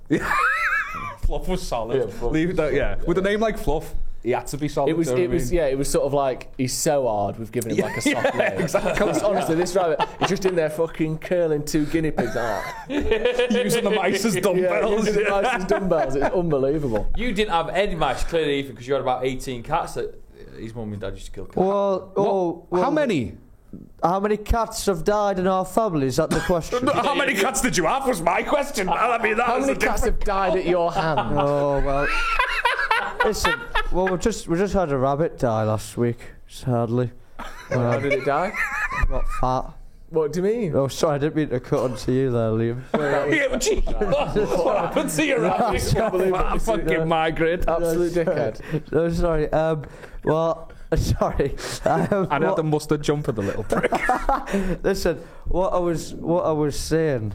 Fluff was solid. Yeah, Fluff. Leave that. Yeah. With a name like Fluff, he had to be solid. It was, do you know what I mean? it was sort of like he's so hard. We've given him like a soft name. exactly. Honestly, this rabbit is just in there fucking curling 2 guinea pigs out. Using the mice as dumbbells. using the mice as dumbbells. It's unbelievable. You didn't have any mice, clearly, Ethan, because you had about 18 cats that his mum and dad used to kill cats. Well, How many? How many cats have died in our family? Is that the question? How many cats did you have? Was my question. I mean, that How was many the cats have died at your hand? Oh well. Listen, well we just had a rabbit die last week. Sadly, How did it die? got fat. What do you mean? Oh, sorry, I didn't mean to cut onto you there, Liam. What happened to your rabbit? Fucking migrate. Absolute dickhead. No, sorry. Well, sorry. And had what- the mustard jumper, the little prick. Listen, what I was saying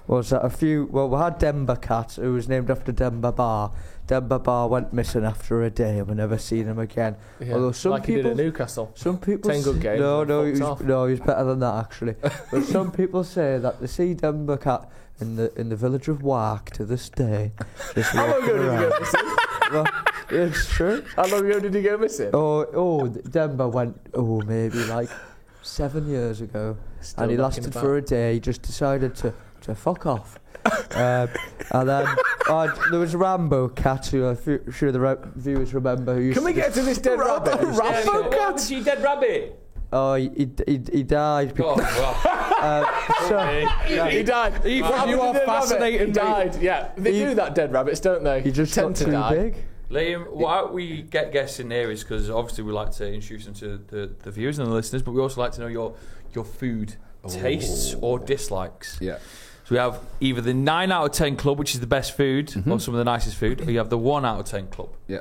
was that we had Denver Cat, who was named after Denver Bar. Denver Bar went missing after a day, and we never seen him again. Yeah. Although some like he people, did at Newcastle. some people, 10 good games, no, and no, he fucked was, he was better than that actually. But some people say that they see Denver Cat in the village of Wark to this day. Just How long ago walking did he go around. missing? Well, it's true. How long ago did he go missing? Denver went, maybe like 7 years ago. Still And he knocking lasted about. for a day. He just decided to fuck off. And then there was Rambo Cat, who I'm sure the viewers remember. Who used Can we to get to this dead rabbit? What happened to your dead rabbit? Oh, he died. God, well, He died. Ethan, What happened you to are the dead rabbit? fascinating, He mate. died. Yeah, they do that. Dead rabbits, don't they? He just tend got to too die. big. Liam, why we get guests in here is because obviously we like to introduce them to the viewers and the listeners, but we also like to know your food tastes or dislikes. Yeah. So we have either the 9 out of 10 club, which is the best food, or some of the nicest food, or you have the 1 out of 10 club. Yeah.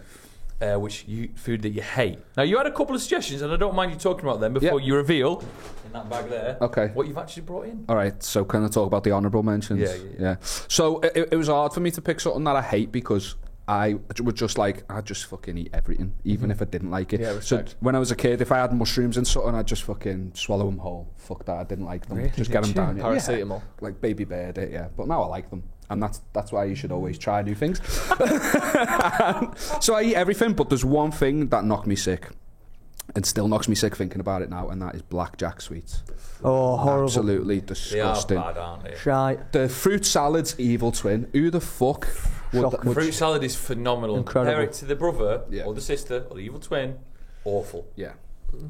Food that you hate. Now you had a couple of suggestions, and I don't mind you talking about them before you reveal in that bag there. Okay. What you've actually brought in. All right. So can I talk about the honourable mentions? Yeah. So it was hard for me to pick something that I hate because I would just I'd just fucking eat everything, even if I didn't like it. Yeah, respect. So when I was a kid, if I had mushrooms and something, I'd just fucking swallow them whole. Fuck that, I didn't like them. Really? Just get them down. Paracetamol. Like Baby Bear did, yeah. But now I like them. And that's why you should always try new things. So I eat everything, but there's one thing that knocked me sick. And still knocks me sick thinking about it now, and that is blackjack sweets. Oh, horrible. Absolutely They disgusting. are bad, aren't they? Shite. The fruit salad's evil twin. Who the fuck would Fruit salad is phenomenal. Incredible. Compare it to the brother Yeah. or the sister or the evil twin. Awful. Yeah.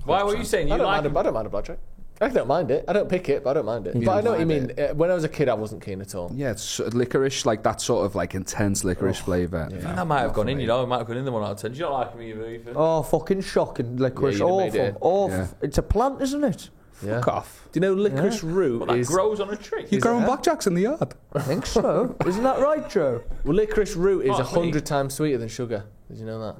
Why were you saying you I don't like mind a blackjack. I don't mind it. I don't pick it, but I don't mind it. But I know what you mean. When I was a kid, I wasn't keen at all. Yeah, it's licorice, like that sort of like intense licorice flavour. I think that might have gone in, you know. It might have gone in the 1 out of 10. Do you not like me either, Ethan? Oh, fucking shocking licorice. Yeah, you'd have made it. Awful. Yeah. It's a plant, isn't it? Yeah. Fuck off. Do you know licorice root Well, that is... grows on a tree. You're growing blackjacks in the yard. I think so. Isn't that right, Joe? Well, licorice root is Oh, 100 times sweeter than sugar. Did you know that?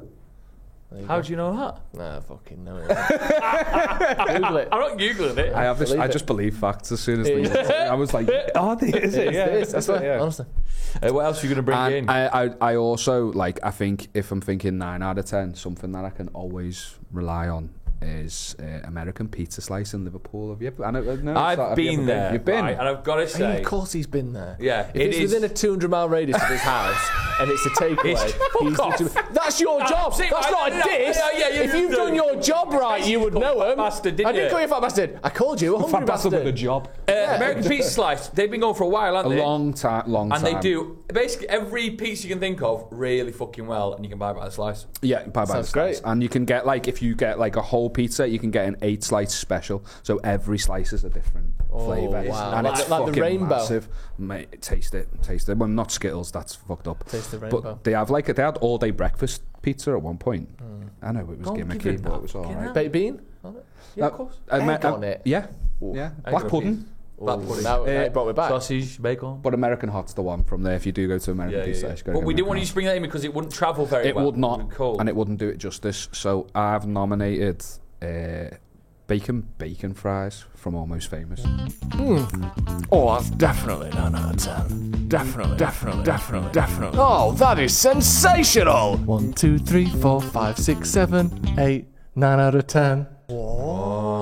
How do you know that? Nah, I fucking know it. Google it. I'm not Googling it. I have this. Believe I it. just believe facts as soon as they. I was like, oh, is it? Yeah, It is, I swear, honestly. What else are you going to bring in? And I also like. I think if I'm thinking 9 out of 10, something that I can always rely on is American pizza slice in Liverpool. Have you ever? I've been there. You've been. Right, and I've got to Yeah, say, of course he's been there. Yeah, if it it's is- within a 200-mile radius of his house and it's a takeaway, he's off. literally- that's your job. see, That's not a diss. yeah, If you've done your job right, you would know him. bastard, didn't I didn't you? call you a fat bastard. I called you a hungry Fat bastard with a bastard. job. American Pizza Slice, they've been going for a while, A haven't they? long time. And they do basically every pizza you can think of really fucking well, and you can buy it by the slice. Yeah, by Sounds the great. slice. And you can get if you get a whole pizza, you can get an 8-slice special. So every slice is a different flavour. wow. And Like it's the fucking rainbow. massive. Mate, taste it. Well, not Skittles, that's fucked up. Taste the rainbow. But they had all day breakfast pizza at one point. I know it was Go on, give gimmicky, it but that. it was alright. Baked bean? Yeah, of course. Egg on it? Yeah. Ooh. Yeah. Egg Black on a pudding. piece. Black pudding. Now it brought me back. Sausage, bacon. But American Hot's the one from there. If you do go to American Pizza, you gotta But go we didn't want American you to bring that in because it wouldn't travel very It well. would not, It would be cold. and it wouldn't do it justice. So I've nominated bacon fries from Almost Famous. Oh, that's definitely 9 out of 10. Definitely. Oh, that is sensational. 1, 2, 3, 4, 5, 6, 7, 8, 9 out of 10.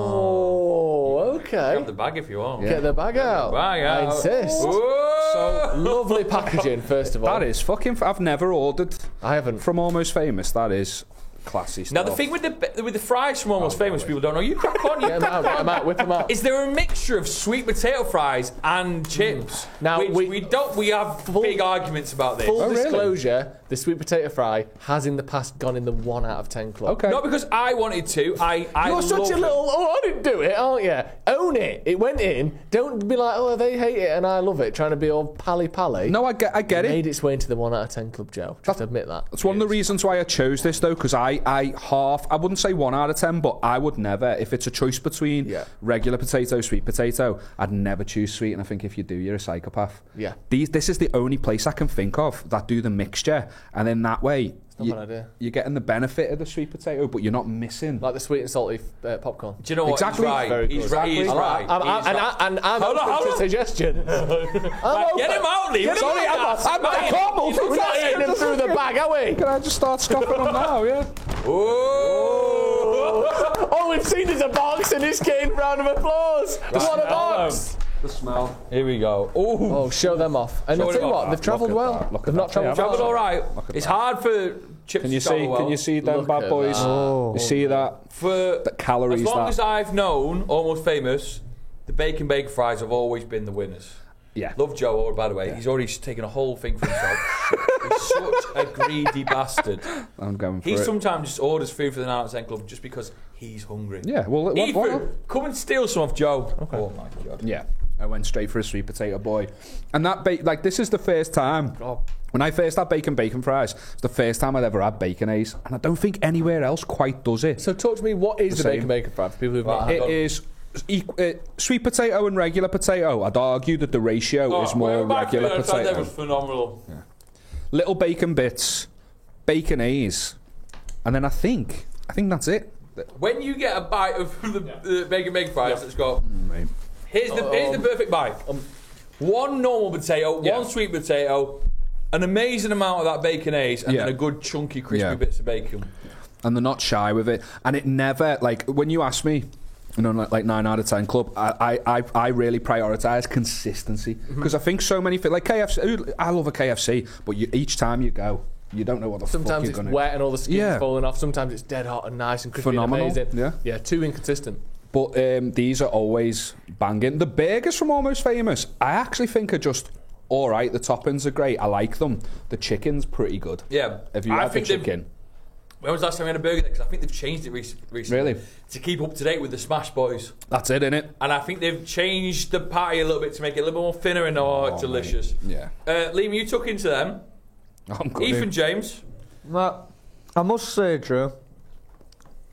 Oh, okay. Grab the bag if you want. Get the bag out. Bag I out. insist. Whoa! Lovely packaging, first of all. That is fucking. I've never ordered I haven't. from Almost Famous. That is classy stuff. Now the thing with the fries from Almost Famous, people don't know. You crack on. You Get 'em crack out, on. get 'em out, whip 'em out. Is there a mixture of sweet potato fries and chips? Now, which we- we have big arguments about this. Full really? disclosure, the sweet potato fry has in the past gone in the 1 out of 10 club. Okay. Not because I wanted to. I You're such love a little, I didn't do it, aren't you? Own it. It went in. Don't be like, oh, they hate it and I love it, trying to be all pally-pally. No, I get It it. made its way into the 1 out of 10 club, Joe. Just admit that. That's one of the reasons why I chose this though, because I wouldn't say 1 out of 10, but I would never, if it's a choice between regular potato, sweet potato, I'd never choose sweet. And I think if you do, you're a psychopath. Yeah. This is the only place I can think of that do the mixture, and then that way not a bad idea. you're getting the benefit of the sweet potato, but you're not missing. Like the sweet and salty popcorn. Do you know what? Exactly. He's right. Very He's good. right. He's I right. like- He's right. And I'm Hold on, open hold to on. suggestion. Get him out, Liam. Get him Sorry, out. I can't move. We're not hitting him through the bag, are we? Can I just start scoffing them now? Yeah. Oh! All we've seen is a box and it's getting a round of applause. What a box! The smell. Here we go. Oh, show them off. And Show I'll tell them you off. what, they've travelled Look at well. that, look at They've not that. travelled Travelled far. all right. at It's that. hard for chips Can you to travel see? well. Can you see them Look bad at boys? that. You see that? For The calories as long that- as I've known, Almost Famous, the bacon fries have always been the winners. Yeah. Love Joe, by the way. He's already taken a whole thing for himself. He's such a greedy bastard. I'm going for He it. sometimes just orders food for the 9 out of 10 club just because he's hungry. Yeah. Well, Eat food. Come and steal some off Joe. Oh my god. Yeah, I went straight for a sweet potato boy, and that this is the first time When I first had bacon fries, it's the first time I'd ever had Baconaise, and I don't think anywhere else quite does it. So talk to me, what is the bacon fry for people who've not had It is sweet potato and regular potato. I'd argue that the ratio is more regular potato. That was phenomenal. Yeah. Little bacon bits, Baconaise, and then I think that's it. When you get a bite of the bacon fries, it's got. Mate. Here's the perfect bite. One normal potato, one sweet potato, an amazing amount of that Baconaise, and then a good chunky crispy bits of bacon. And they're not shy with it. And it never, like, when you ask me, like 9 out of 10 club, I really prioritise consistency. Because I think so many, like KFC, I love a KFC, but each time you go, you don't know what the fuck you're Sometimes going to... it's wet and all the skin's falling off. Sometimes it's dead hot and nice and crispy Phenomenal. and amazing. Yeah, too inconsistent. But these are always banging. The burgers from Almost Famous, I actually think are just all right. The toppings are great. I like them. The chicken's pretty good. Yeah. Have you had the chicken? When was the last time we had a burger there? Because I think they've changed it recently. Really? To keep up to date with the Smash Boys. That's it, innit? And I think they've changed the patty a little bit to make it a little more thinner and delicious. Mate. Yeah. Liam, you took into them. I'm good. Ethan James. Well, I must say, Drew,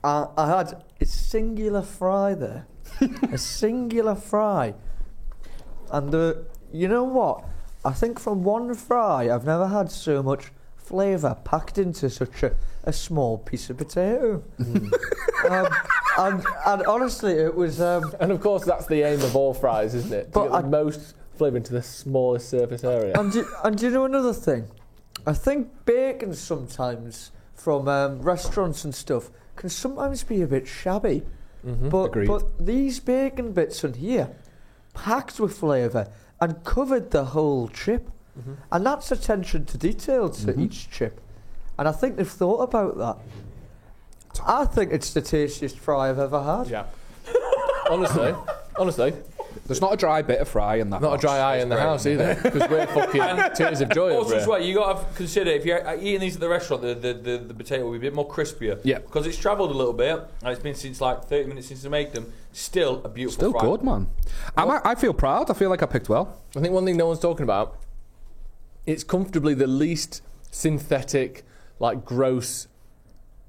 I had a singular fry there. A singular fry. And you know what? I think from one fry, I've never had so much flavour packed into such a small piece of potato. And honestly, it was... and of course, that's the aim of all fries, isn't it? To But get the most flavour into the smallest surface area. And do you know another thing? I think bacon sometimes, from restaurants and stuff, can sometimes be a bit shabby. Agreed. But these bacon bits on here, packed with flavour and covered the whole chip. And that's attention to detail to each chip. And I think they've thought about that. I think it's the tastiest fry I've ever had. Yeah. Honestly. There's not a dry bit of fry in that. Not a dry eye in the house either, because we're fucking tears of joy Also, over as it. well, you got to consider if you're eating these at the restaurant, the potato will be a bit more crispier. Yeah. Because it's travelled a little bit, and it's been since like 30 minutes since they make them. Still a beautiful Still fry. good, man. I feel proud. I feel like I picked well. I think one thing no one's talking about, it's comfortably the least synthetic, like gross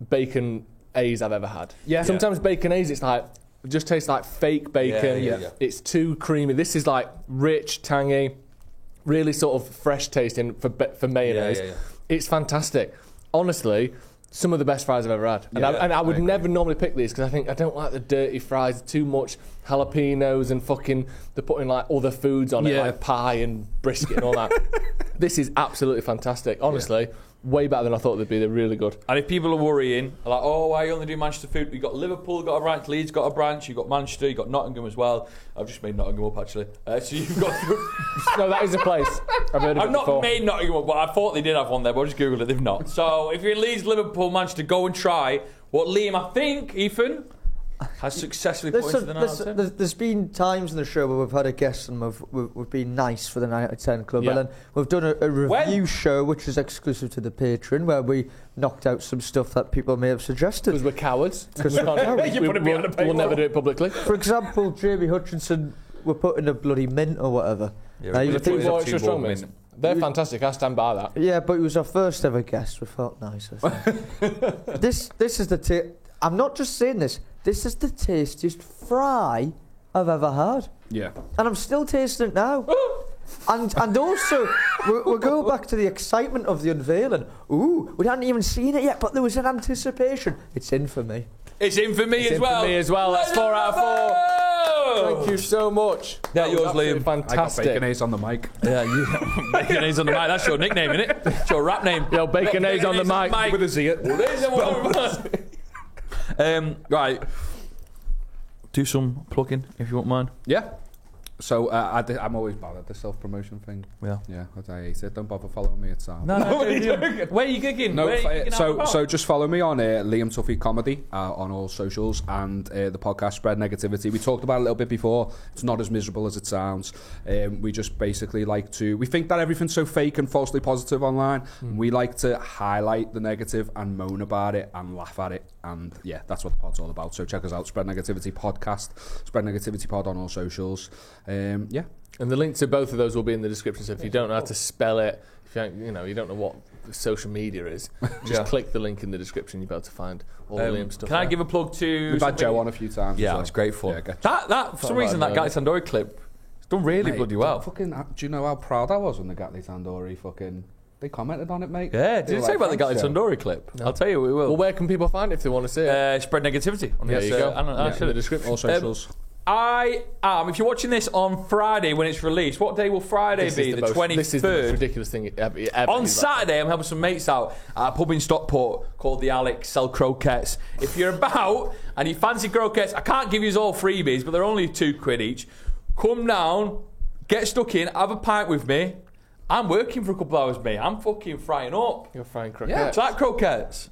bacon A's I've ever had. Yeah. Sometimes bacon A's, it's like, it just tastes like fake bacon. Yeah. It's too creamy. This is like rich, tangy, really sort of fresh tasting for mayonnaise. Yeah. It's fantastic. Honestly, some of the best fries I've ever had. And I would never normally pick these because I don't like the dirty fries. Too much jalapenos and fucking, they're putting like other foods on it, like pie and brisket and all that. This is absolutely fantastic. Honestly, way better than I thought they'd be. They're really good. And if people are worrying, like, oh, why you only do Manchester food? You've got Liverpool, got a branch, Leeds got a branch, you've got Manchester, you've got Nottingham as well. I've just made Nottingham up, actually. So you've got... No, that is a place. I've heard of it not before. made Nottingham up, but I thought they did have one there, but I just Googled it, they've not. So if you're in Leeds, Liverpool, Manchester, go and try what Liam, I think, Ethan, has successfully put into the 9 out of 10. There's been times in the show where we've had a guest and we've been nice for the 9 out of 10 club, and then we've done a review show which is exclusive to the Patreon where we knocked out some stuff that people may have suggested. Because we're cowards. Because We'll never do it publicly. For example, Jamie Hutchinson were put in a bloody mint or whatever. They're fantastic. I stand by that. Yeah, but he was our first ever guest. We felt nice. This is the... I'm not just saying this. This is the tastiest fry I've ever had. Yeah. And I'm still tasting it now. and also, we'll go back to the excitement of the unveiling. Ooh, we hadn't even seen it yet, but there was an anticipation. It's in for me. It's in for me as well. For me as well. That's 4 out of 4. Thank you so much. That yours, Liam. Fantastic. I got Baconaise on the mic. Yeah, Baconaise on the mic. That's your nickname, isn't it? It's your rap name. Yo, Baconaise on the mic. With a Z. Right. Do some plugging if you won't mind. Yeah. So I'm always bad at the self-promotion thing. Yeah. Yeah, I hate it. Don't bother following me at Sam. No, where are you gigging? No, Where are you gigging out so just follow me on Liam Tuffy Comedy on all socials and the podcast Spread Negativity. We talked about it a little bit before. It's not as miserable as it sounds. We just basically we think that everything's so fake and falsely positive online. We like to highlight the negative and moan about it and laugh at it. And yeah, that's what the pod's all about. So check us out, Spread Negativity Podcast, Spread Negativity Pod on all socials. Yeah. And the link to both of those will be in the description. So if you don't know how to spell it, if you don't know what social media is, just click the link in the description. You'll be able to find all the Liam stuff. Can I give a plug to? We've had Joe on a few times. Yeah, as well. it's great fun. Yeah, gotcha. That for some reason that Gatli Tandoori clip, it's done really Mate, bloody well. Fucking, do you know how proud I was when the Gatli Tandoori fucking... They commented on it, mate. Yeah, They did you were say like, about the Gatli "Thanks, Joe." Tandoori clip? I'll tell you, we will. Well, where can people find it if they want to see it? Spread negativity. On There this, you go. in the description. All socials. I am. If you're watching this on Friday when it's released, what day will Friday be? The 23rd. This is the most ridiculous thing ever. On Saturday, I'm helping some mates out at a pub in Stockport called the Alex, sell croquettes. If you're about and you fancy croquettes, I can't give you all freebies, but they're only £2 each. Come down, get stuck in, have a pint with me. I'm working for a couple hours, mate. I'm fucking frying up. You're frying croquettes. Yeah, it's like croquettes.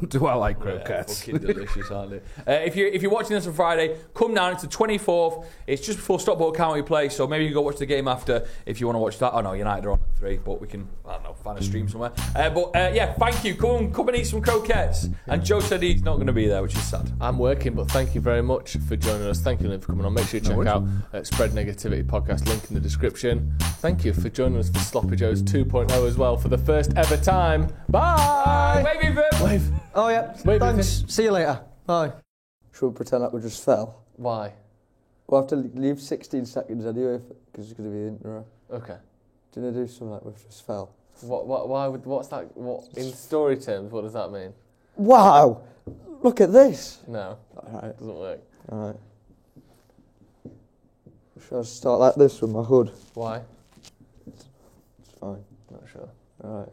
Do I like Yeah, croquettes? fucking delicious, aren't they? If you're watching this on Friday, come down. It's the 24th. It's just before Stockport County play, so maybe you can go watch the game after if you want to watch that. Oh no, United are on at 3, but we can, I don't know, find a stream somewhere. Yeah, thank you. Come and eat some croquettes. And Joe said he's not going to be there, which is sad. I'm working, but thank you very much for joining us. Thank you, Liam, for coming on. Make sure you check out Spread Negativity podcast, link in the description. Thank you for joining us for Sloppy Joe's 2.0 as well for the first ever time. Bye! Wavy Vim! Wave. Oh, yeah. Wait, Thanks. See you later. Bye. Should we pretend like we just fell? Why? We'll have to leave 16 seconds anyway, because it's going to be in a row. Okay. Do you want to do something like we've just fell? What's that? What in story terms? What does that mean? Wow! Look at this! No, Alright, it doesn't work. alright. Should I start like this with my hood? Why? It's fine. Not sure. Alright.